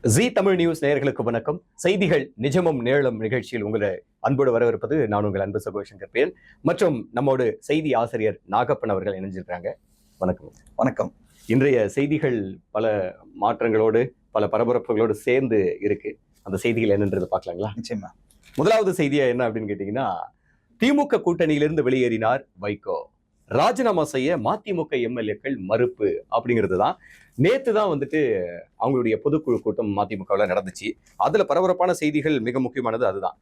G Tamil news நேயர்களுக்கு வணக்கம். செய்திகள் நிஜமும் நேரலும் நிகழ்ச்சியில் உங்களை அன்போடு வரவிருப்பது நான் உங்கள் அன்பு சகோ சங்கர் மற்றும் நம்மோடு செய்தி ஆசிரியர் நாகப்பன் அவர்கள் இணைஞ்சிருக்காங்க. வணக்கம். வணக்கம். இன்றைய செய்திகள் பல மாற்றங்களோடு பல பரபரப்புகளோடு சேர்ந்து இருக்கு. அந்த செய்திகள் என்னன்றது பார்க்கலாங்களா? நிச்சயமா. முதலாவது செய்தியா என்ன அப்படின்னு கேட்டீங்கன்னா, திமுக கூட்டணியிலிருந்து வெளியேறினார் வைகோ, ராஜினாமா செய்ய மதிமுக எம்எல்ஏக்கள் மறுப்பு அப்படிங்கிறது தான். நேத்து தான் அவங்களுடைய பொதுக்குழு கூட்டம் மதிமுகவில் நடந்துச்சு. அதுல பரபரப்பான செய்திகள் மிக முக்கியமானது அதுதான்.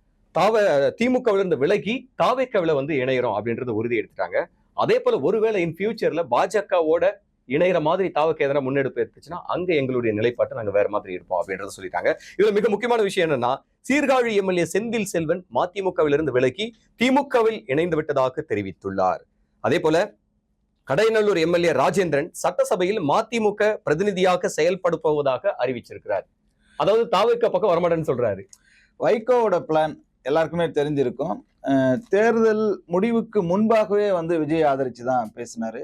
திமுகவில இருந்து விலகி தாவேக்காவில இணையறோம் அப்படின்றது உறுதி எடுத்துட்டாங்க. அதே போல ஒருவேளை இன் ஃபியூச்சர்ல பாஜகவோட இணைகிற மாதிரி தாவக்க எதனா முன்னெடுப்பு எடுத்துச்சுன்னா அங்க எங்களுடைய நிலைப்பாட்டை நாங்க வேற மாதிரி இருப்போம் அப்படின்றத சொல்லிட்டாங்க. இதுல மிக முக்கியமான விஷயம் என்னன்னா, சீர்காழி எம்எல்ஏ செந்தில் செல்வன் மதிமுகவிலிருந்து விலகி திமுகவில் இணைந்து விட்டதாக தெரிவித்துள்ளார். அதே போல கடையநல்லூர் எம்எல்ஏ ராஜேந்திரன் சட்டசபையில் மதிமுக பிரதிநிதியாக செயல்படுப்பதாக அறிவிச்சிருக்கிறார். அதாவது தாவேக்கா பக்கம் வரமாட்டேன்னு சொல்றாரு. வைகோவோட பிளான் எல்லாருக்குமே தெரிஞ்சிருக்கும். தேர்தல் முடிவுக்கு முன்பாகவே விஜய் ஆதரிச்சுதான் பேசினாரு.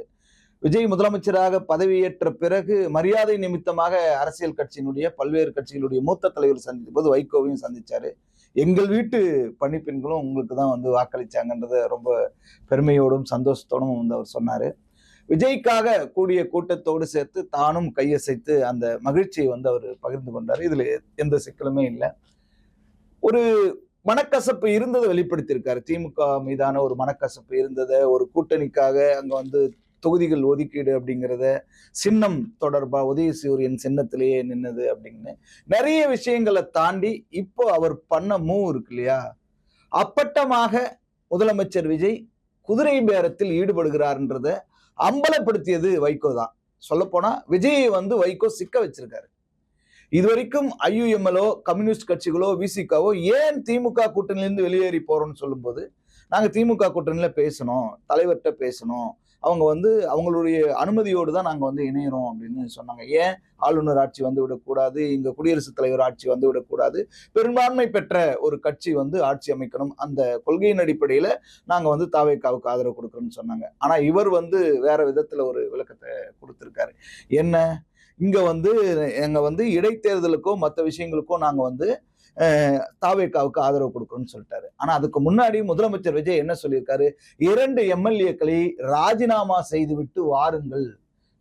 விஜய் முதலமைச்சராக பதவியேற்ற பிறகு மரியாதை நிமித்தமாக அரசியல் கட்சியினுடைய பல்வேறு கட்சிகளுடைய மூத்த தலைவர் சந்தித்த போது வைகோவையும் சந்திச்சாரு. எங்கள் வீட்டு பணிப்பெண்களும் உங்களுக்கு தான் வாக்களிச்சாங்கன்றத ரொம்ப பெருமையோடும் சந்தோஷத்தோடும் அவர் சொன்னாரு. விஜய்க்காக கூடிய கூட்டத்தோடு சேர்த்து தானும் கையசைத்து அந்த மகிழ்ச்சியை அவர் பகிர்ந்து கொண்டார். இதுல எந்த சிக்கலுமே இல்லை. ஒரு மனக்கசப்பு இருந்ததை வெளிப்படுத்தியிருக்காரு. திமுக மீதான ஒரு மனக்கசப்பு இருந்ததை, ஒரு கூட்டணிக்காக அங்க தொகுதிகள் ஒதுக்கீடு அப்படிங்கிறத, சின்னம் தொடர்பா உதயசூரியன் சின்னத்திலேயே நின்னது அப்படின்னு நிறைய விஷயங்களை தாண்டி இப்போ அவர் பண்ண மூவ் இருக்கு இல்லையா, அப்பட்டமாக முதலமைச்சர் விஜய் குதிரை பேரத்தில் ஈடுபடுகிறார்ன்றத அம்பலப்படுத்தியது வைகோ தான். சொல்ல போனா விஜயை வைகோ சிக்க வச்சிருக்காரு. இதுவரைக்கும் ஐயுஎம்எல்ஓ, கம்யூனிஸ்ட் கட்சிகளோ, விசிகாவோ ஏன் திமுக கூட்டணியிலிருந்து வெளியேறி போறோம்னு சொல்லும் போது, நாங்க திமுக கூட்டணியில பேசணும், தலைவர்கிட்ட பேசணும், அவங்க அவங்களுடைய அனுமதியோடு தான் நாங்க இணையறோம் அப்படின்னு சொன்னாங்க. ஏன் ஆளுநர் ஆட்சி விடக்கூடாது, இங்க குடியரசுத் தலைவர் ஆட்சி விடக்கூடாது, பெரும்பான்மை பெற்ற ஒரு கட்சி ஆட்சி அமைக்கணும், அந்த கொள்கையின் அடிப்படையில நாங்க தாவேக்காவுக்கு ஆதரவு கொடுக்கறோம்னு சொன்னாங்க. ஆனா இவர் வேற விதத்துல ஒரு விளக்கத்தை கொடுத்திருக்காரு. என்ன, இங்க எங்க இடைத்தேர்தலுக்கோ மற்ற விஷயங்களுக்கோ நாங்க தாவேக்காவுக்கு ஆதரவு கொடுக்கணும்னு சொல்லிட்டாரு. ஆனா அதுக்கு முன்னாடி முதலமைச்சர் விஜய் என்ன சொல்லியிருக்காரு, 2 எம்எல்ஏக்களை ராஜினாமா செய்து விட்டு வாருங்கள்,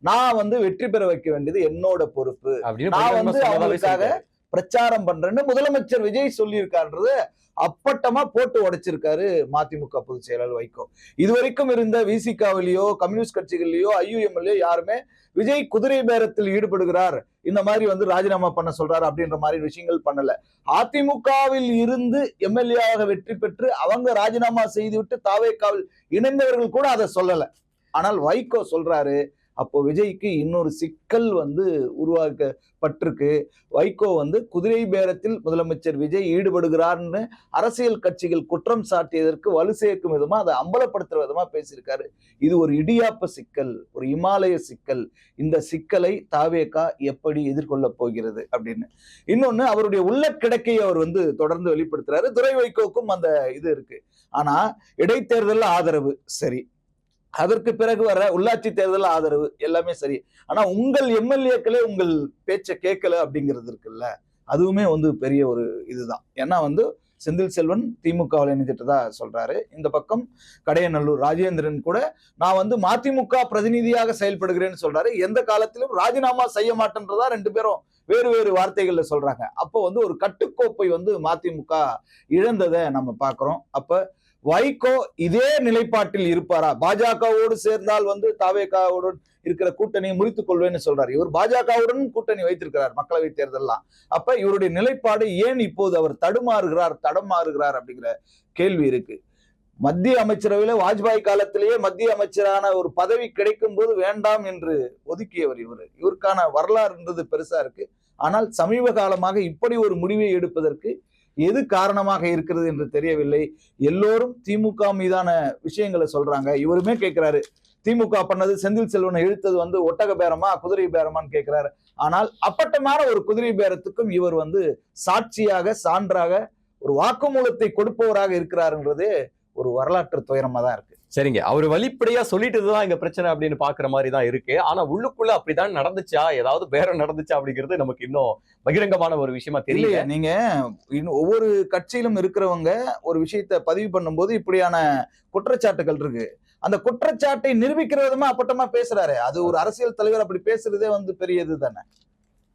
நான் வெற்றி பெற வைக்க வேண்டியது என்னோட பொறுப்பு, நான் அவங்களுக்காக பிரச்சாரம் பண்றேன்னு முதலமைச்சர் விஜய் சொல்லியிருக்காருன்றத அப்பட்டமா போட்டு உடைச்சிருக்காரு மதிமுக பொதுச் செயலாளர் வைகோ. இதுவரைக்கும் இருந்த விசிகாவிலேயோ கம்யூனிஸ்ட் கட்சிகள்லயோ ஐயுஎம்எல்ஏ யாருமே விஜய் குதிரை பேரத்தில் ஈடுபடுகிறார், இந்த மாதிரி ராஜினாமா பண்ண சொல்றாரு அப்படின்ற மாதிரி விஷயங்கள் பண்ணல. அதிமுகவில் இருந்து எம்எல்ஏவாக வெற்றி பெற்று அவங்க ராஜினாமா செய்து விட்டு தாவேக்காவில் இணைந்தவர்கள் கூட அதை சொல்லல. ஆனால் வைகோ சொல்றாரு, அப்போ விஜய்க்கு இன்னொரு சிக்கல் உருவாக்கப்பட்டிருக்கு. வைகோ குதிரை பேரத்தில் முதலமைச்சர் விஜய் ஈடுபடுகிறார்னு அரசியல் கட்சிகள் குற்றம் சாட்டியதற்கு வலு சேர்க்கும் விதமா, அதை அம்பலப்படுத்துற விதமா பேசியிருக்காரு. இது ஒரு இடியாப்ப சிக்கல், ஒரு இமாலய சிக்கல். இந்த சிக்கலை தாவேகா எப்படி எதிர்கொள்ள போகிறது அப்படின்னு. இன்னொன்னு, அவருடைய உள்ள கிடக்கையை அவர் தொடர்ந்து வெளிப்படுத்துறாரு. துரை வைகோக்கும் அந்த இது இருக்கு. ஆனா இடைத்தேர்தல் ஆதரவு சரி, அதற்கு பிறகு வர உள்ளாட்சி தேர்தல் ஆதரவு எல்லாமே சரி, ஆனா உங்கள் எம்எல்ஏக்களே உங்கள் பேச்சை கேட்கல அப்படிங்கிறது இருக்குல்ல, அதுவுமே பெரிய ஒரு இதுதான். ஏன்னா செந்தில் செல்வன் திமுகவில் இணைஞ்சிட்டதா சொல்றாரு. இந்த பக்கம் கடையநல்லூர் ராஜேந்திரன் கூட நான் மதிமுக பிரதிநிதியாக செயல்படுகிறேன்னு சொல்றாரு. எந்த காலத்திலும் ராஜினாமா செய்ய மாட்டேன்றதா 2 பேரும் வேறு வேறு வார்த்தைகள்ல சொல்றாங்க. அப்போ ஒரு கட்டுக்கோப்பை மதிமுக இழந்ததை நம்ம பாக்குறோம். அப்ப வைகோ இதே நிலைப்பாட்டில் இருப்பாரா? பாஜகவோடு சேர்ந்தால் தாவேக்காவுடன் இருக்கிற கூட்டணியை முறித்துக் கொள்வேன்னு சொல்றாரு. இவர் பாஜகவுடன் கூட்டணி வைத்திருக்கிறார் மக்களவை தேர்தலாம். அப்ப இவருடைய நிலைப்பாடு ஏன் இப்போது அவர் தடம் மாறுகிறார் அப்படிங்கிற கேள்வி இருக்கு. மத்திய அமைச்சரவையில வாஜ்பாய் காலத்திலேயே மத்திய அமைச்சரான ஒரு பதவி கிடைக்கும் போது வேண்டாம் என்று ஒதுக்கியவர் இவருக்கான வரலாறுன்றது பெருசா இருக்கு. ஆனால் சமீப காலமாக இப்படி ஒரு முடிவை எடுப்பதற்கு எது காரணமாக இருக்கிறது என்று தெரியவில்லை. எல்லோரும் திமுக மீதான விஷயங்களை சொல்றாங்க. இவருமே கேட்கிறாரு, திமுக பண்ணது செந்தில் செல்வனை இழுத்தது ஒட்டக பேரமா குதிரை பேரமான்னு கேட்கிறாரு. ஆனால் அப்பட்டமான ஒரு குதிரை பேரத்துக்கும் இவர் சாட்சியாக, சான்றாக ஒரு வாக்குமூலத்தை கொடுப்பவராக இருக்கிறாருன்றதே ஒரு வரலாற்று துயரமா தான் இருக்கு. சரிங்க. அவரு வெளிப்படையா சொல்லிட்டதுதான் இங்க பிரச்சனை அப்படின்னு பாக்குற மாதிரி தான் இருக்கு. ஆனா உள்ளுக்குள்ள அப்படிதான் நடந்துச்சா? ஏதாவது வேற நடந்துச்சா? அப்படிங்கிறது நமக்கு இன்னும் பகிரங்கமான ஒரு விஷயமா தெரியல. இல்லையே நீங்க இன்னும் ஒவ்வொரு கட்சியிலும் இருக்கிறவங்க ஒரு விஷயத்த பதிவு பண்ணும்போது இப்படியான குற்றச்சாட்டுகள் இருக்கு. அந்த குற்றச்சாட்டை நிரூபிக்கிற விதமா அப்பட்டமா பேசுறாரு. அது ஒரு அரசியல் தலைவர் அப்படி பேசுறதே வந்து பெரிய இதுதானே.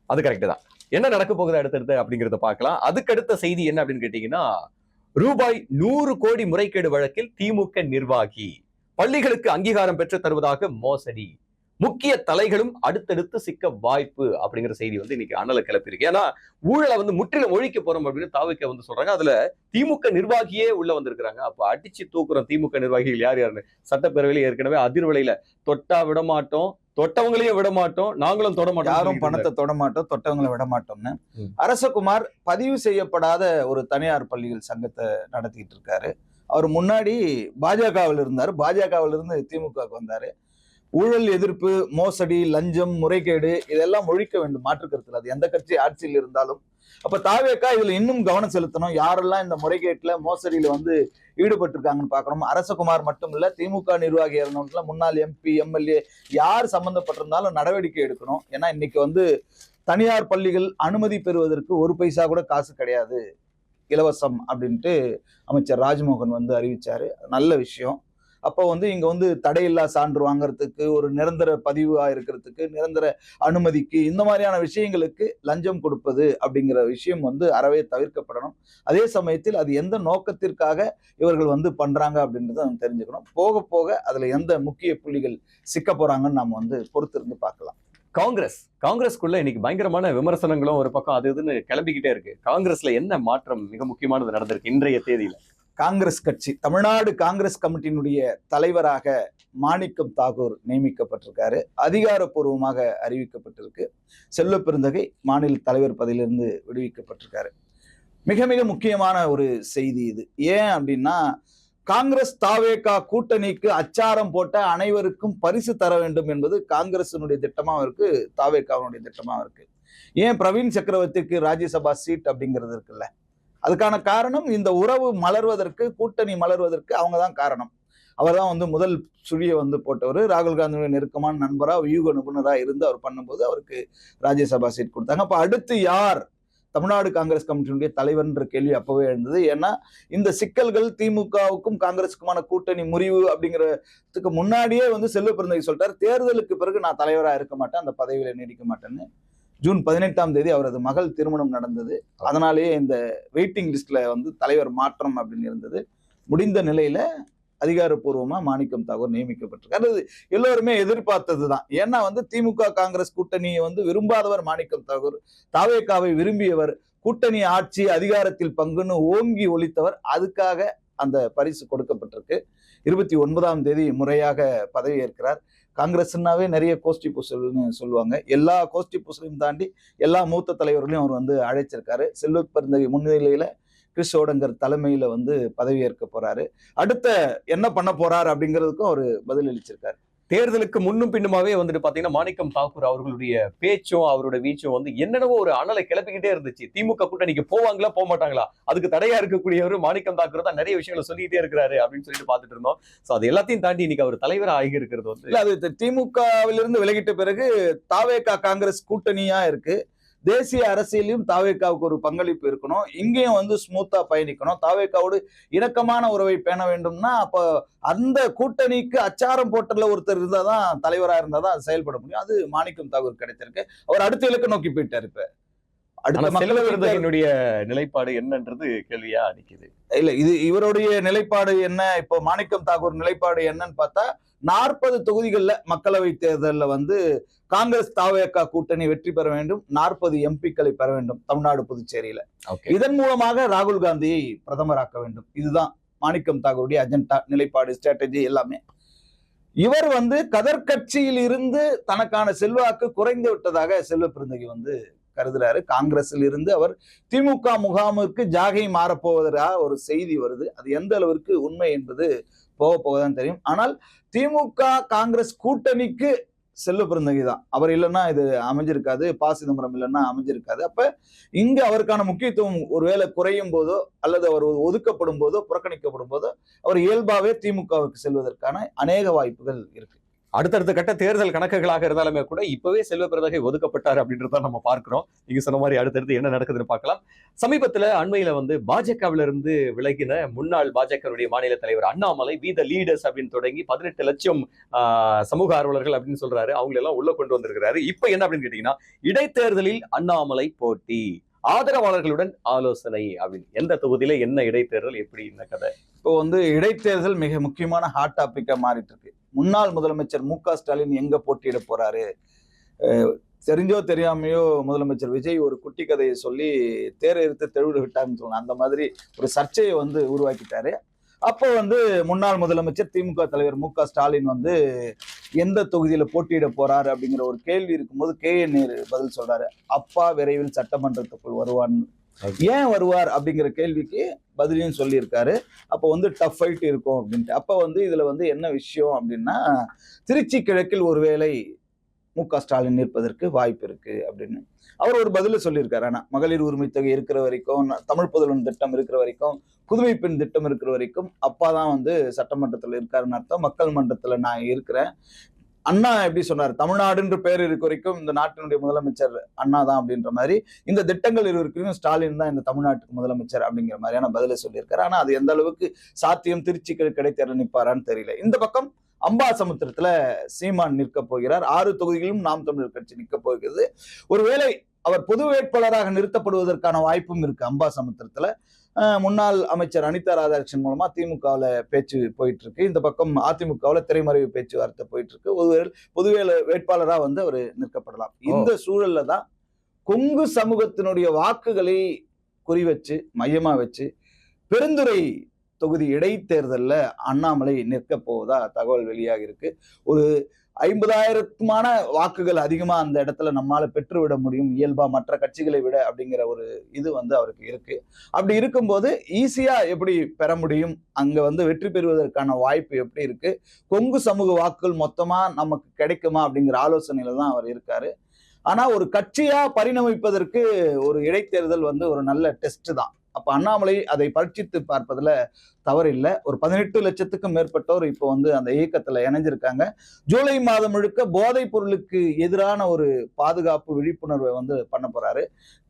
அது கரெக்ட் தான். என்ன நடக்க போகுது அடுத்தடுத்து அப்படிங்கிறத பார்க்கலாம். அதுக்கு அடுத்த செய்தி என்ன அப்படின்னு கேட்டீங்கன்னா, ரூபாய் 100 கோடி முறைகேடு வழக்கில் திமுக நிர்வாகி பள்ளிகளுக்கு அங்கீகாரம் பெற்று தருவதாக மோசடி. முக்கிய தலைகளும் அடுத்தடுத்து சிக்க வாய்ப்பு அப்படிங்கிற செய்தி வந்து இன்னைக்கு அனலை கிளப்பியிருக்கு. ஏன்னா ஊழலை வந்து முற்றிலும் ஒழிக்க போறோம் அப்படின்னு தாவிக்க வந்து சொல்றாங்க. அதுல திமுக நிர்வாகியே உள்ள வந்திருக்கிறாங்க. அப்ப அடிச்சு தூக்குறோம் திமுக நிர்வாகிகள் யார் யாருன்னு. சட்டப்பேரவையில் ஏற்கனவே அதிர்வலையில தொட்டா விட மாட்டோம், தொட்டவங்களையும் விட மாட்டோம், நாங்களும் தொட மாட்டோம். யாரும் பணத்தை தொட மாட்டோம், தொட்டவங்களை விட மாட்டோம்னு ம். அரசகுமார் பதிவு செய்யப்படாத ஒரு தனியார் பள்ளிகள் சங்கத்தை நடத்திட்டு இருக்காரு. அவர் முன்னாடி பாஜகவில் இருந்தாரு. பாஜகவில் இருந்து திமுகவுக்கு வந்தாரு. ஊழல் எதிர்ப்பு, மோசடி, லஞ்சம், முறைகேடு இதெல்லாம் ஒழிக்க வேண்டும், மாற்று கருத்துல. அது எந்த கட்சி ஆட்சியில் இருந்தாலும். அப்ப தாவேகா இதுல இன்னும் கவனம் செலுத்தணும். யாரெல்லாம் இந்த முறைகேட்டுல மோசடியில வந்து ஈடுபட்டிருக்காங்கன்னு பார்க்கணும். அரசகுமார் மட்டும் இல்ல, திமுக நிர்வாகி இருந்தவங்கள முன்னாள் எம்பி, எம்எல்ஏ யார் சம்பந்தப்பட்டிருந்தாலும் நடவடிக்கை எடுக்கணும். ஏன்னா இன்னைக்கு வந்து தனியார் பள்ளிகள் அனுமதி பெறுவதற்கு ஒரு பைசா கூட காசு கிடையாது, இலவசம் அப்படின்ட்டு அமைச்சர் ராஜ்மோகன் வந்து அறிவிச்சாரு. நல்ல விஷயம். அப்போ வந்து இங்க வந்து தடையில்லா சான்று வாங்குறதுக்கு, ஒரு நிரந்தர பதிவா இருக்கிறதுக்கு, நிரந்தர அனுமதிக்கு, இந்த மாதிரியான விஷயங்களுக்கு லஞ்சம் கொடுப்பது அப்படிங்கிற விஷயம் வந்து அறவே தவிர்க்கப்படணும். அதே சமயத்தில் அது எந்த நோக்கத்திற்காக இவர்கள் வந்து பண்றாங்க அப்படின்றத நம்ம தெரிஞ்சுக்கணும். போக போக அதுல எந்த முக்கிய புள்ளிகள் சிக்க போறாங்கன்னு நாம வந்து பொறுத்திருந்து பார்க்கலாம். காங்கிரஸ்க்குள்ள இன்னைக்கு பயங்கரமான விமர்சனங்களும் ஒரு பக்கம் அது இதுன்னு கிளம்பிக்கிட்டே இருக்கு. காங்கிரஸ்ல என்ன மாற்றம் மிக முக்கியமானது நடந்திருக்கு இன்றைய தேதியில? காங்கிரஸ் கட்சி தமிழ்நாடு காங்கிரஸ் கமிட்டியினுடைய தலைவராக மாணிக்கம் தாகூர் நியமிக்கப்பட்டிருக்காரு. அதிகாரப்பூர்வமாக அறிவிக்கப்பட்டிருக்கு. செல்வ பெருந்தகை மாநில தலைவர் பதவியிலிருந்து விடுவிக்கப்பட்டிருக்காரு. மிக மிக முக்கியமான ஒரு செய்தி இது. ஏன் அப்படின்னா, காங்கிரஸ் தாவேகா கூட்டணிக்கு அச்சாரம் போட்ட அனைவருக்கும் பரிசு தர வேண்டும் என்பது காங்கிரசினுடைய திட்டமாவும் இருக்கு, தாவேகாவுடைய திட்டமாவும் இருக்கு. ஏன் பிரவீன் சக்கரவர்த்திக்கு ராஜ்யசபா சீட் அப்படிங்கிறது இருக்குல்ல, அதுக்கான காரணம் இந்த உறவு மலர்வதற்கு, கூட்டணி மலர்வதற்கு அவங்க தான் காரணம். அவர் தான் வந்து முதல் சுழியை வந்து போட்டவர். ராகுல் காந்தியுடைய நெருக்கமான நண்பரா, வியூக நிபுணரா இருந்து அவர் பண்ணும்போது அவருக்கு ராஜ்யசபா சீட் கொடுத்தாங்க. அப்ப அடுத்து யார் தமிழ்நாடு காங்கிரஸ் கமிட்டியினுடைய தலைவர்ன்ற கேள்வி அப்பவே எழுந்தது. ஏன்னா இந்த சிக்கல்கள் திமுகவுக்கும் காங்கிரஸுக்குமான கூட்டணி முறிவு அப்படிங்கிறதுக்கு முன்னாடியே வந்து செல்வ பெருந்தகை சொல்லிட்டார், தேர்தலுக்கு பிறகு நான் தலைவராக இருக்க மாட்டேன், அந்த பதவியில நீடிக்க மாட்டேன்னு. ஜூன் 18ஆம் தேதி அவரது மகள் திருமணம் நடந்தது. அதனாலேயே இந்த வெயிட்டிங் லிஸ்ட்ல வந்து தலைவர் மாற்றம் அப்படின்னு இருந்தது. முடிந்த நிலையில அதிகாரப்பூர்வமா மாணிக்கம் தாகூர் நியமிக்கப்பட்டிருக்காரு. அது எல்லோருமே எதிர்பார்த்ததுதான். ஏன்னா வந்து திமுக காங்கிரஸ் கூட்டணியை வந்து விரும்பாதவர் மாணிக்கம் தாகூர், தாவேகாவை விரும்பியவர், கூட்டணி ஆட்சி அதிகாரத்தில் பங்குன்னு ஓங்கி ஒலித்தவர். அதுக்காக அந்த பரிசு கொடுக்கப்பட்டிருக்கு. 29ஆம் தேதி முறையாக பதவி ஏற்கிறார். காங்கிரஸ்னாவே நிறைய கோஷ்டி பூசல்னு சொல்லுவாங்க. எல்லா கோஷ்டி பூசலையும் தாண்டி எல்லா மூத்த தலைவர்களையும் அவர் வந்து அழைச்சிருக்காரு. செல்வ பெருந்தகை முன்னிலையில கிறிஸ் ஓடங்கர் தலைமையில வந்து பதவி ஏற்க போறாரு. அடுத்த என்ன பண்ண போறாரு அப்படிங்கிறதுக்கும் அவர் பதில் அளிச்சிருக்காரு. தேர்தலுக்கு முன்னும் பின்னுமாவே வந்துட்டு பாத்தீங்கன்னா மாணிக்கம் தாக்கூர் அவர்களுடைய பேச்சும் அவரோட வீச்சும் வந்து என்னென்னவோ ஒரு அனலை கிளப்பிக்கிட்டே இருந்துச்சு. திமுக கூட்டணிக்கு போவாங்களா போக மாட்டாங்களா, அதுக்கு தடையா இருக்கக்கூடியவர் மாணிக்கம் தாக்கூர் தான் நிறைய விஷயங்களை சொல்லிக்கிட்டே இருக்கிறாரு அப்படின்னு சொல்லிட்டு பாத்துட்டு இருந்தோம். சோ அது எல்லாத்தையும் தாண்டி இன்னைக்கு அவர் தலைவரா ஆகி இருக்கிறது வந்து இல்ல, அது திமுகவிலிருந்து விலகிட்ட பிறகு தாவேகா காங்கிரஸ் கூட்டணியா இருக்கு. தேசிய அரசியலையும் தாவேகாவுக்கு ஒரு பங்களிப்பு இருக்கணும். இங்கேயும் வந்து ஸ்மூத்தா பயணிக்கணும். தாவேகாவோடு இணக்கமான உறவை பேண வேண்டும்னா அப்ப அந்த கூட்டணிக்கு அச்சாரம் போட்டல ஒருத்தர் இருந்தாதான், தலைவரா இருந்தாதான் அது செயல்பட முடியும். அது மாணிக்கம் தாகூர் கிடைச்சிருக்கு. அவர் அடுத்த இலக்கு நோக்கி போயிட்டாரு. இப்ப அடுத்த மக்களவையினுடைய நிலைப்பாடு என்னன்றது கேள்வியா நிக்குது. இல்ல, இது இவருடைய நிலைப்பாடு என்ன, இப்போ மாணிக்கம் தாகூர் நிலைப்பாடு என்னன்னு பார்த்தா, 40 தொகுதிகள்ல மக்களவை தேர்தலில் வந்து காங்கிரஸ் தாவேகா கூட்டணி வெற்றி பெற வேண்டும், 40 எம்பிக்களை பெற வேண்டும் தமிழ்நாடு புதுச்சேரியில. இதன் மூலமாக ராகுல் காந்தியை பிரதமராக்க வேண்டும். இதுதான் மாணிக்கம் தாகூருடைய அஜெண்டா, நிலைப்பாடு, ஸ்ட்ராட்டஜி எல்லாமே. இவர் வந்து கதர் கட்சியில் இருந்து தனக்கான செல்வாக்கு குறைந்து விட்டதாக செல்வ பெருந்தகை வந்து கருதுறாரு. காங்கிரஸில் இருந்து அவர் திமுக முகாமுக்கு ஜாகை மாறப்போவதாக ஒரு செய்தி வருது. அது எந்த அளவிற்கு உண்மை என்பது போக போகதான் தெரியும். ஆனால் திமுக காங்கிரஸ் கூட்டணிக்கு செல்வ பெருந்தகை தான். அவர் இல்லைன்னா இது அமைஞ்சிருக்காது. ப. சிதம்பரம் இல்லைன்னா அமைஞ்சிருக்காது. அப்ப இங்க அவருக்கான முக்கியத்துவம் ஒருவேளை குறையும் போதோ அல்லது அவர் ஒதுக்கப்படும் போதோ புறக்கணிக்கப்படும் போதோ அவர் இயல்பாவே திமுகவுக்கு செல்வதற்கான அநேக வாய்ப்புகள் இருக்கு. அடுத்தடுத்த கட்ட தேர்தல் கணக்குகளாக இருந்தாலுமே கூட இப்பவே செல்வ பெருந்தகை ஒதுக்கப்பட்டாரு அப்படின்றத நம்ம பார்க்கிறோம். நீங்க சொன்ன மாதிரி அடுத்தடுத்து என்ன நடக்குதுன்னு பார்க்கலாம். சமீபத்துல அண்மையில வந்து பாஜகவில இருந்து விலகின முன்னாள் பாஜகவுடைய மாநில தலைவர் அண்ணாமலை வி த லீடர்ஸ் அப்படின்னு தொடங்கி 18 லட்சம் சமூக ஆர்வலர்கள் அப்படின்னு சொல்றாரு. அவங்க எல்லாம் உள்ள கொண்டு வந்திருக்கிறாரு. இப்ப என்ன அப்படின்னு கேட்டீங்கன்னா, இடைத்தேர்தலில் அண்ணாமலை போட்டி, ஆதரவாளர்களுடன் ஆலோசனை அப்படின்னு. எந்த தொகுதியில என்ன இடைத்தேர்தல், எப்படி என்ன கதை? இப்போ வந்து இடைத்தேர்தல் மிக முக்கியமான ஹாட் டாபிக்கா மாறிட்டு இருக்கு. முன்னாள் முதலமைச்சர் மு.க. ஸ்டாலின் எங்க போட்டியிட போறாரு, தெரிஞ்சோ தெரியாமையோ முதலமைச்சர் விஜய் ஒரு குட்டி கதையை சொல்லி தேரை எடுத்து தெருவில் விட்டாருன்னு சொல்லலாம். அந்த மாதிரி ஒரு சர்ச்சையை வந்து உருவாக்கிட்டாரு. அப்போ வந்து முன்னாள் முதலமைச்சர் திமுக தலைவர் மு.க. ஸ்டாலின் வந்து எந்த தொகுதியில போட்டியிட போறாரு அப்படிங்கிற ஒரு கேள்வி இருக்கும்போது KN நேரு பதில் சொல்றாரு, அப்பா விரைவில் சட்டமன்றத்துக்குள் வருவான்னு. ஏன் வருவார் அப்படிங்கிற கேள்விக்கு பதிலையும் சொல்லியிருக்காரு. அப்போ வந்து டஃப் ஃபைட் இருக்கும் அப்படின்ட்டு. அப்போ வந்து இதுல வந்து என்ன விஷயம் அப்படின்னா, திருச்சி கிழக்கில் ஒருவேளை மு.க. ஸ்டாலின் நிற்பதற்கு வாய்ப்பு இருக்கு அப்படின்னு அவர் ஒரு பதில சொல்லியிருக்காரு. ஆனா மகளிர் உரிமை தொகை இருக்கிற வரைக்கும், தமிழ் புதல்வன் திட்டம் இருக்கிற வரைக்கும், புதுமை பெண் திட்டம் இருக்கிற வரைக்கும் அப்பா தான் வந்து சட்டமன்றத்தில் இருக்காருன்னு அர்த்தம். மக்கள் மன்றத்துல நான் இருக்கிறேன். அண்ணா எப்படி சொன்னார், தமிழ்நாடுன்ற பேர் இருக்க வரைக்கும் இந்த நாட்டினுடைய முதலமைச்சர் அண்ணா தான் அப்படின்ற மாதிரி, இந்த திட்டங்கள் இருவருக்கும் ஸ்டாலின் தான் இந்த தமிழ்நாட்டுக்கு முதலமைச்சர் அப்படிங்கிற மாதிரியான பதிலை சொல்லியிருக்காரு. ஆனா அது எந்த அளவுக்கு சாத்தியம், திருச்சி கிடைத்தேர்தல் நிற்பாரான்னு தெரியல. இந்த பக்கம் அம்பாசமுத்திரத்துல சீமான் நிற்க போகிறார். 6 தொகுதிகளிலும் நாம் தமிழர் கட்சி நிற்க போகிறது. ஒருவேளை அவர் பொது வேட்பாளராக நிறுத்தப்படுவதற்கான வாய்ப்பும் இருக்கு. அம்பாசமுத்திரத்துல முன்னாள் அமைச்சர் அனிதா ராதாகிருஷ்ணன் மூலமா திமுகவுல பேச்சு போயிட்டு இருக்கு. இந்த பக்கம் அதிமுகவுல திரைமறைவு பேச்சுவார்த்தை போயிட்டு இருக்கு. ஒருவேளை பொது வேட்பாளரா வந்து அவர் நிற்கப்படலாம். இந்த சூழல்ல தான் கொங்கு சமூகத்தினுடைய வாக்குகளை குறி வச்சு மையமா வச்சு பெருந்துறை தொகுதி இடைத்தேர்தல்ல அண்ணாமலை நிற்க போவதா தகவல் வெளியாக இருக்கு. ஒரு 50,000மான வாக்குகள் அதிகமா அந்த இடத்துல நம்மால பெற்றுவிட முடியும் இயல்பா மற்ற கட்சிகளை விட அப்படிங்கிற ஒரு இது வந்து அவருக்கு இருக்கு. அப்படி இருக்கும்போது ஈஸியா எப்படி பெற முடியும், அங்க வந்து வெற்றி பெறுவதற்கான வாய்ப்பு எப்படி இருக்கு, கொங்கு சமூக வாக்குகள் மொத்தமா நமக்கு கிடைக்குமா அப்படிங்கிற ஆலோசனையில தான் அவர் இருக்காரு. ஆனா ஒரு கட்சியா பரிணமிப்பதற்கு ஒரு இடைத்தேர்தல் வந்து ஒரு நல்ல டெஸ்ட் தான். அப்ப அண்ணாமலை அதை பரீட்சித்து பார்ப்பதுல தவறில்லை. ஒரு 18 லட்சத்துக்கும் மேற்பட்டோர் இப்போ வந்து அந்த இயக்கத்துல இணைஞ்சிருக்காங்க. ஜூலை மாதம் முழுக்க போதைப் பொருளுக்கு எதிரான ஒரு பாதுகாப்பு விழிப்புணர்வை வந்து பண்ண போறாரு.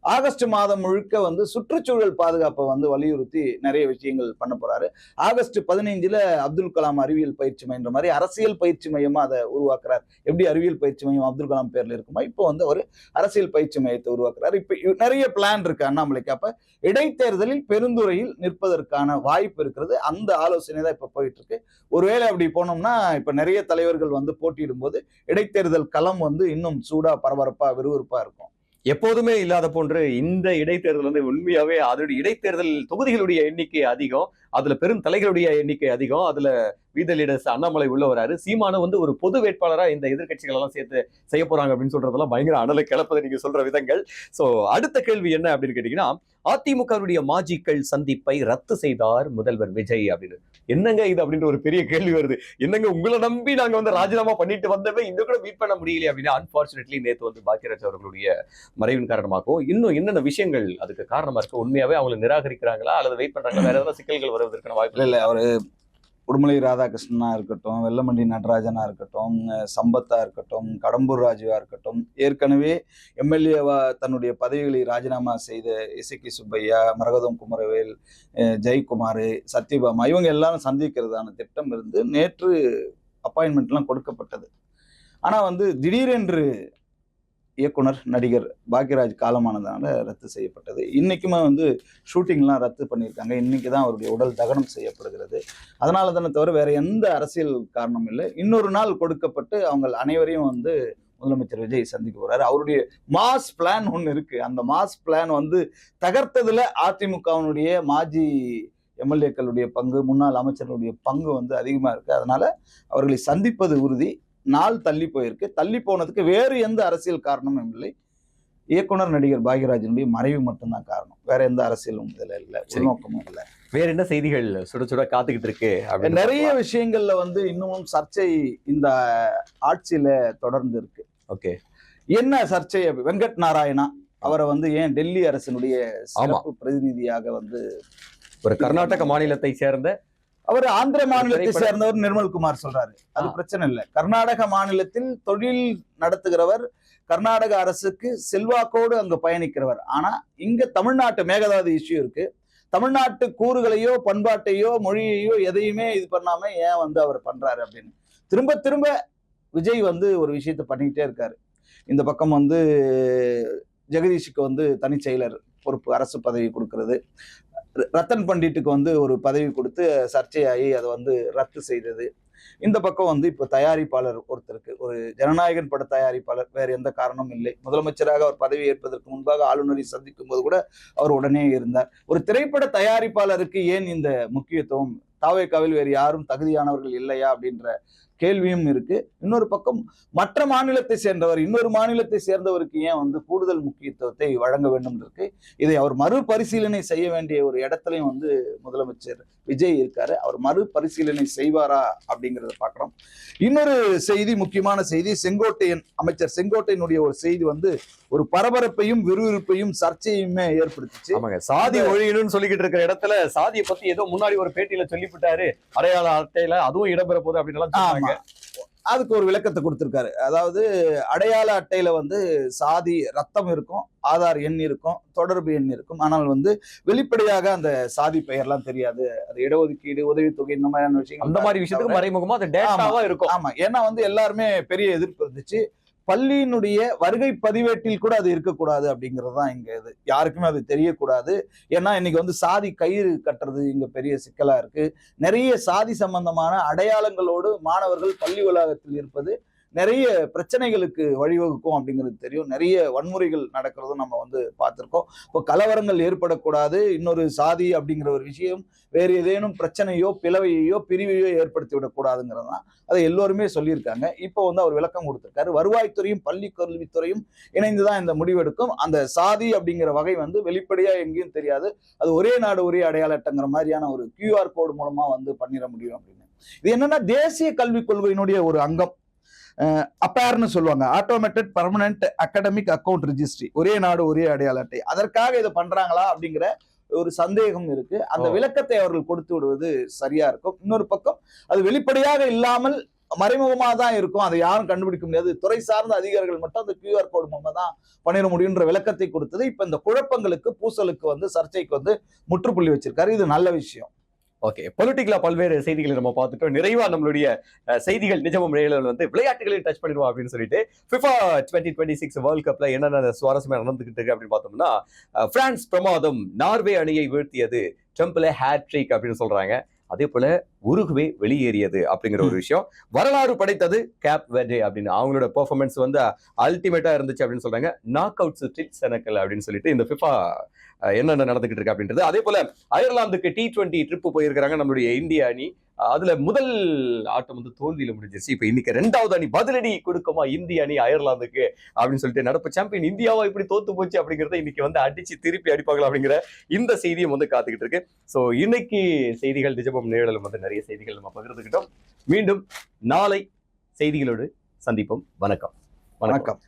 ஆகஸ்ட் மாதம் முழுக்க வந்து சுற்றுச்சூழல் பாதுகாப்பை வந்து வலியுறுத்தி நிறைய விஷயங்கள் பண்ண போறாரு. ஆகஸ்ட் 15ல அப்துல் கலாம் அறிவியல் பயிற்சி மையம் மாதிரி அரசியல் பயிற்சி மையமா அதை உருவாக்குறார். எப்படி அறிவியல் பயிற்சி மையம் அப்துல் கலாம் பேர்ல இருக்குமா, இப்போ வந்து ஒரு அரசியல் பயிற்சி மையத்தை உருவாக்குறாரு. இப்ப நிறைய பிளான் இருக்கு அண்ணாமலைக்கு. அப்ப இடைத்தேர்தலில் பெருந்துறையில் நிற்பதற்கான வாய்ப்பு இருக்கிறது. அந்த ஆலோசனை தான் இப்ப போயிட்டு இருக்கு. ஒருவேளை அப்படி போனோம்னா இப்ப நிறைய தலைவர்கள் வந்து போட்டியிடும் போது இடைத்தேர்தல் களம் வந்து இன்னும் சூடா பரபரப்பா விறுவிறுப்பா இருக்கும். எப்போதுமே இல்லாத போன்று இந்த இடைத்தேர்தல் வந்து உண்மையாவே அதோட இடைத்தேர்தல் தொகுதிகளுடைய எண்ணிக்கை அதிகம், அதுல பெரும் தலைகளுடைய எண்ணிக்கை அதிகம். அதுல வி த லீடர்ஸ் அண்ணாமலை உள்ள வராரு. சீமான வந்து ஒரு பொது வேட்பாளரா இந்த எதிர்கட்சிகள் எல்லாம் சேர்த்து செய்ய போறாங்க அப்படின்னு சொல்றதெல்லாம் பயங்கர அனலை கிளப்பதை நீங்க சொல்ற விதங்கள். சோ அடுத்த கேள்வி என்ன அப்படின்னு கேட்டீங்கன்னா, அதிமுகவுடைய மாஜிக்கள் சந்திப்பை ரத்து செய்தார் முதல்வர் விஜய் அப்படின்னு. என்னங்க இது அப்படின்ற ஒரு பெரிய கேள்வி வருது. என்னங்க உங்களை நம்பி நாங்க வந்து ராஜினாமா பண்ணிட்டு வந்தவே இந்த கூட மீட் பண்ண முடியலையே அப்படின்னு. அன்பார்ச்சுனேட்லி நேத்து வந்து பாக்கியராஜ் அவர்களுடைய மறைவின் காரணமாகவும் இன்னும் என்னென்ன விஷயங்கள் அதுக்கு காரணமா இருக்கு, உண்மையாவே அவங்களை நிராகரிக்கிறாங்களா அல்லது வெயிட் பண்றாங்களா, வேற ஏதாவது சிக்கல்கள் வருவதற்கான வாய்ப்பு இல்லை. அவரு உடுமலை ராதாகிருஷ்ணனா இருக்கட்டும், வெல்லமண்டி நடராஜனா இருக்கட்டும், சம்பத்தா இருக்கட்டும், கடம்பூர் ராஜுவா இருக்கட்டும், ஏற்கனவே எம்எல்ஏவா தன்னுடைய பதவிகளை ராஜினாமா செய்த இசக்கி சுப்பையா, மரகதம் குமரவேல், ஜெயக்குமார், சத்யபாமா இவங்க எல்லாரும் சந்திக்கிறதான திட்டம் இருந்து நேற்று அப்பாயின்மெண்ட்லாம் கொடுக்கப்பட்டது. ஆனா வந்து திடீரென்று இயக்குனர் நடிகர் பாக்யராஜ் காலமானதால ரத்து செய்யப்பட்டது. இன்னைக்குமே வந்து ஷூட்டிங்லாம் ரத்து பண்ணியிருக்காங்க. இன்னைக்கு தான் அவருடைய உடல் தகனம் செய்யப்படுகிறது. அதனால தானே தவிர வேற எந்த அரசியல் காரணமும் இல்லை. இன்னொரு நாள் கொடுக்கப்பட்டு அவங்க அனைவரையும் வந்து முதலமைச்சர் விஜய் சந்திக்க போறாரு. அவருடைய மாஸ் பிளான் ஒன்று இருக்கு. அந்த மாஸ் பிளான் வந்து தகர்த்ததுல அதிமுகவினுடைய மாஜி எம்எல்ஏக்களுடைய பங்கு, முன்னாள் அமைச்சர்களுடைய பங்கு வந்து அதிகமா இருக்கு. அதனால அவர்களை சந்திப்பது உறுதி. நாள் தள்ளி போயிருக்கு. தள்ளி போனதுக்கு வேறு எந்த அரசியல் காரணமும் இல்லை. இயக்குனர் நடிகர் பாக்யராஜனுடைய மறைவு மட்டும்தான் காரணம். வேற எந்த அரசியலும் இதுல இல்லை, உள்நோக்கமும் இல்லை. வேற என்ன செய்திகள் சுட சுட காத்துக்கிட்டு இருக்கு அப்படின்னு நிறைய விஷயங்கள்ல வந்து இன்னமும் சர்ச்சை இந்த ஆட்சியில தொடர்ந்து இருக்கு. ஓகே, என்ன சர்ச்சை? வெங்கட் நாராயணா அவரை வந்து ஏன் டெல்லி அரசினுடைய சிறப்பு பிரதிநிதியாக வந்து ஒரு கர்நாடக மாநிலத்தை சேர்ந்த அவர் ஆந்திர மாநிலத்தை சேர்ந்தவர் நிர்மல்குமார் சொல்றாரு. அது பிரச்சனை இல்லை. கர்நாடக மாநிலத்தில் தொழில் நடத்துகிறவர், கர்நாடக அரசுக்கு செல்வாக்கோடு அங்க பயணிக்கிறவர். ஆனா இங்க தமிழ்நாட்டு மேகதாது இஷ்யூ இருக்கு. தமிழ்நாட்டு கூறுகளையோ பண்பாட்டையோ மொழியையோ எதையுமே இது பண்ணாம ஏன் வந்து அவர் பண்றாரு அப்படின்னு திரும்ப திரும்ப விஜய் வந்து ஒரு விஷயத்த பண்ணிக்கிட்டே இருக்காரு. இந்த பக்கம் வந்து ஜெகதீஷுக்கு வந்து தனி செயலர் பொறுப்பு, அரசு பதவி கொடுக்கறது, ரத்தன் பண்டிட்டுக்கு வந்து ஒரு பதவி கொடுத்து சர்ச்சையாகி அதை வந்து ரத்து செய்தது. இந்த பக்கம் வந்து இப்போ தயாரிப்பாளர் ஒருத்தருக்கு, ஒரு ஜனநாயகன் பட தயாரிப்பாளர், வேற எந்த காரணமும் இல்லை, முதலமைச்சராக அவர் பதவி ஏற்பதற்கு முன்பாக ஆளுநரை சந்திக்கும் போது கூட அவர் உடனே இருந்தார். ஒரு திரைப்பட தயாரிப்பாளருக்கு ஏன் இந்த முக்கியத்துவம்? தாவேக்காவில் வேறு யாரும் தகுதியானவர்கள் இல்லையா அப்படின்ற கேள்வியும் இருக்கு. இன்னொரு பக்கம் மற்ற மாநிலத்தை சேர்ந்தவர், இன்னொரு மாநிலத்தை சேர்ந்தவருக்கு ஏன் வந்து கூடுதல் முக்கியத்துவத்தை வழங்க வேண்டும் இருக்கு. இதை அவர் மறுபரிசீலனை செய்ய வேண்டிய ஒரு இடத்துலையும் வந்து முதலமைச்சர் விஜய் இருக்காரு. அவர் மறுபரிசீலனை செய்வாரா அப்படிங்கிறத பார்க்கணும். இன்னொரு செய்தி, முக்கியமான செய்தி, செங்கோட்டையன், அமைச்சர் செங்கோட்டையனுடைய ஒரு செய்தி வந்து ஒரு பரபரப்பையும் விறுவிறுப்பையும் சர்ச்சையுமே ஏற்படுத்துச்சு. சாதி ஒழியணும்னு சொல்லிக்கிட்டு இருக்கிற இடத்துல சாதியை பத்தி ஏதோ முன்னாடி ஒரு பேட்டியில சொல்லிவிட்டாரு, அடையாள அட்டையில அதுவும் இடம்பெற போகுது அப்படின்னு அதுக்கு ஒரு விளக்கத்தை கொடுத்திருக்காரு. அதாவது அடையாள அட்டையில வந்து சாதி, ரத்தம் இருக்கும், ஆதார் எண் இருக்கும், தொடர்பு எண் இருக்கும். ஆனால் வந்து வெளிப்படையாக அந்த சாதி பெயர்லாம் தெரியாது. அது இடஒதுக்கீடு, உதவித்தொகை, இந்த மாதிரியான விஷயங்கள், அந்த மாதிரி விஷயத்துக்கு மறைமுகமா அது டேட்டாவா இருக்கும். ஆமா, ஏன்னா வந்து எல்லாருமே பெரிய எதிர்ப்பு இருந்துச்சு. பள்ளியினுடைய வருகை பதிவேட்டில் கூட அது இருக்கக்கூடாது அப்படிங்கிறது தான் இங்க இது. யாருக்குமே அது தெரியக்கூடாது. ஏன்னா இன்னைக்கு வந்து சாதி கயிறு கட்டுறது இங்க பெரிய சிக்கலா இருக்கு. நிறைய சாதி சம்பந்தமான அடையாளங்களோடு மாணவர்கள் பள்ளி வளாகத்தில் இருப்பது நிறைய பிரச்சனைகளுக்கு வழிவகுக்கும் அப்படிங்கிறது தெரியும். நிறைய வன்முறைகள் நடக்கிறதும் நம்ம வந்து பார்த்திருக்கோம். இப்போ கலவரங்கள் ஏற்படக்கூடாது, இன்னொரு சாதி அப்படிங்கிற ஒரு விஷயம் வேறு ஏதேனும் பிரச்சனையோ பிளவையோ பிரிவையோ ஏற்படுத்தி விடக்கூடாதுங்கிறது தான் அதை எல்லோருமே சொல்லியிருக்காங்க. இப்போ வந்து அவர் விளக்கம் கொடுத்திருக்காரு. வருவாய்த்துறையும் பள்ளி கல்வித்துறையும் இணைந்துதான் இந்த முடிவெடுக்கும். அந்த சாதி அப்படிங்கிற வகை வந்து வெளிப்படையா எங்கேயும் தெரியாது. அது ஒரே நாடு ஒரே அடையாள அட்டைங்கிற மாதிரியான ஒரு QR கோடு மூலமா வந்து பண்ணிட முடியும் அப்படின்னு. இது என்னன்னா தேசிய கல்விக் கொள்கையினுடைய ஒரு அங்கம். அப்பேர்னு சொல்லுவாங்க, automated permanent academic account registry, ஒரே நாடு ஒரே அடையாள அட்டை. அதற்காக இதை பண்றாங்களா அப்படிங்கிற ஒரு சந்தேகம் இருக்கு. அந்த விளக்கத்தை அவர்கள் கொடுத்து விடுவது சரியா இருக்கும். இன்னொரு பக்கம் அது வெளிப்படையாக இல்லாமல் மறைமுகமாக தான் இருக்கும், அதை யாரும் கண்டுபிடிக்க முடியாது, துறை சார்ந்த அதிகாரிகள் மட்டும் அந்த QR கோடு மூலமா தான் பண்ணிட முடியுன்ற விளக்கத்தை கொடுத்தது இப்ப இந்த குழப்பங்களுக்கு, பூசலுக்கு வந்து சர்ச்சைக்கு வந்து முற்றுப்புள்ளி வச்சிருக்காரு. இது நல்ல விஷயம். ஓகே, பொலிட்டிக்கலா பல்வேறு செய்திகளை நம்ம பார்த்துட்டோம். நிறைவா நம்மளுடைய செய்திகள் நிஜமும் வந்து விளையாட்டுகளையும் டச் பண்ணிடுவோம் அப்படின்னு சொல்லிட்டு FIFA 2026 வேர்ல்ட் கப்ல என்னென்ன சுவாரஸ்யமா நடந்துகிட்டு இருக்கு அப்படின்னு பார்த்தோம்னா, பிரான்ஸ் பிரமாதம், நார்வே அணியை வீழ்த்தியது, ட்ரம்ப்ல ஹேட்ரிக் அப்படின்னு சொல்றாங்க. அதே போல உருகுவே வெளியேறியது அப்படிங்கிற ஒரு விஷயம். வரலாறு படைத்தது கேப் வெர்டே அப்படின்னு, அவங்களோட பெர்ஃபார்மன்ஸ் வந்து அல்டிமேட்டா இருந்துச்சு அப்படின்னு சொல்றாங்க. நாக் அவுட் சுற்றில் செனக்கல் அப்படின்னு சொல்லிட்டு இந்த FIFA என்னென்ன நடந்துகிட்டு இருக்கு அப்படின்றது. அதே போல அயர்லாந்துக்கு T20 ட்ரிப் போயிருக்கிறாங்க நம்மளுடைய இந்திய அணி. அதுல முதல் ஆட்டம் வந்து தோல்வியில முடிஞ்சிருச்சு. இப்ப இன்னைக்கு 2வது அணி பதிலடி கொடுக்குமா இந்திய அணி அயர்லாந்துக்கு அப்படின்னு சொல்லிட்டு, நடப்பு சாம்பியன் இந்தியாவா இப்படி தோத்து போச்சு அப்படிங்கறத இன்னைக்கு வந்து அடிச்சு திருப்பி அடிப்பாங்களா அப்படிங்கிற இந்த செய்தியும் வந்து காத்துக்கிட்டு இருக்கு. சோ இன்னைக்கு செய்திகள் நிஜமும் நிழலும் வந்து நிறைய செய்திகள் நம்ம பகிர்ந்துக்கிட்டோம். மீண்டும் நாளை செய்திகளோடு சந்திப்போம். வணக்கம். வணக்கம்.